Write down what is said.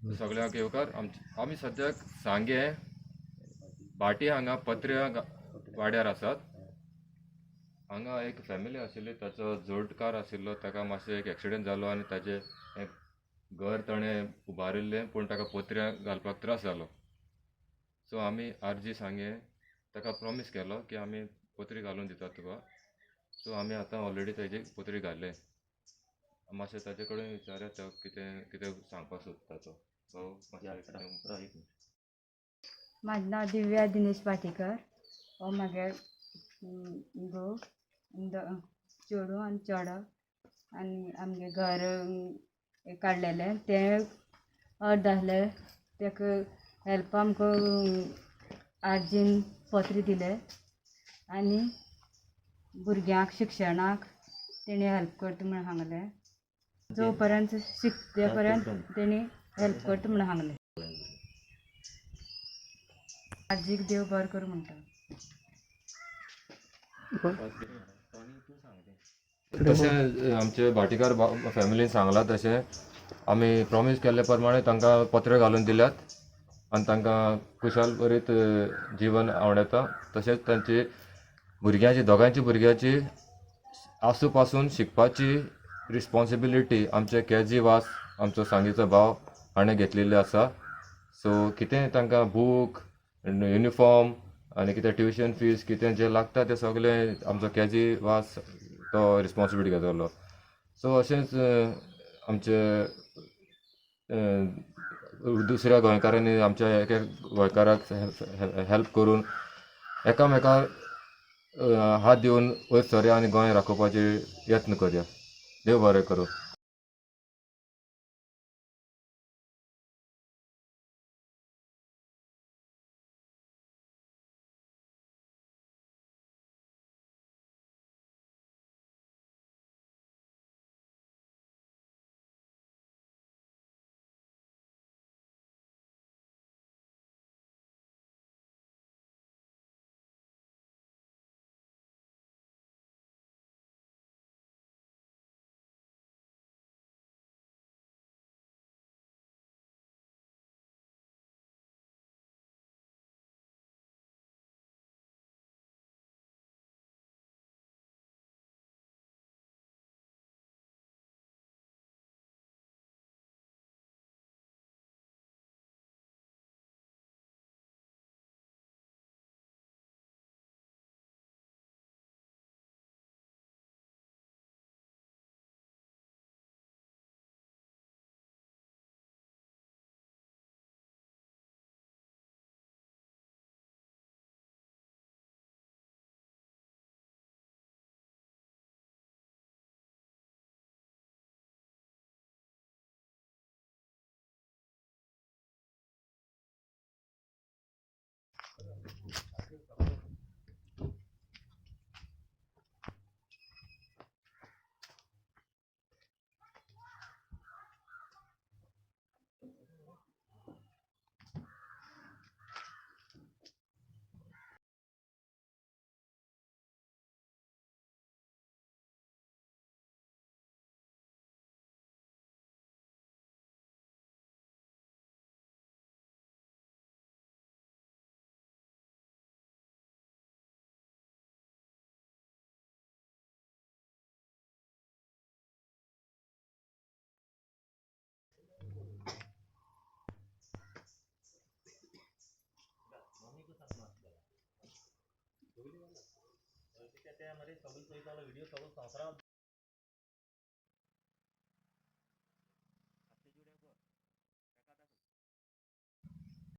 सगळ्यांक येवकार आमी सद्याक सांगे भाटी हांगा पत्र्या वाड्यार आसात. हांगा एक फॅमिली आशिल्ली, ताचो जोडकार आशिल्लो, ताका मातशें एक एक्सिडेंट जालो आनी ताचें घर ताणें उबारिल्लें पूण ताका पत्र्या घालपाक त्रास जालो. सो आमी आरजी सांगे ताका प्रॉमीस केलो की आमी पत्री घालून दितात तुका. सो आमी आतां ऑलरेडी ताजी पत्री घाल्ले. मातशें ताचे कडेन विचारया तो कितें कितें सांगपाक सोदता तो मातशें. माझं नाव दिव्या दिनेश पाटीकर. हो म्हागे घोव चेडूं आनी चेडो आनी आमगे घर काडलेलें तें अर्द आसलें. तेका हेल्प आमकां आर्जीन पत्र दिलें आनी भुरग्यांक शिक्षणाक तेणी हेल्प करता म्हण सांगलें. जो पर्यंत शिकते पर्यंत तेणी हेल्प करता म्हण सांगलें. आजीक देव बरें करूं म्हणटा. तशें आमचे भाटीकार फॅमिलीन सांगलां तशें आमी प्रॉमीस केल्ले प्रमाणे तांकां पत्र घालून दिल्यात आनी तांकां कुशाल बरीत जिवन आवडटा. तशेंच तांची भुरग्यांची दोगांयची भुरग्यांची आसू पासून शिकपाची रिस्पॉन्सिबिलिटी आमचे केजी वास आमचो सांगेचो भाव हाणें घेतलेली आसा. सो कितें तांकां बूक युनिफॉर्म आनी कितें ट्युशन फीज कितें जें लागता तें सगळें आमचो केजी वास तो रिस्पॉन्सिबिलिटी घेतलो. सो अशेंच आमचे दुसऱ्या गोंयकारांनी आमच्या एक गोंयकाराक हेल्प करून एकामेकाक हात दिवन वयर सरया आनी गोंय राखोवपाचे यत्न करया. देव बरें करूं.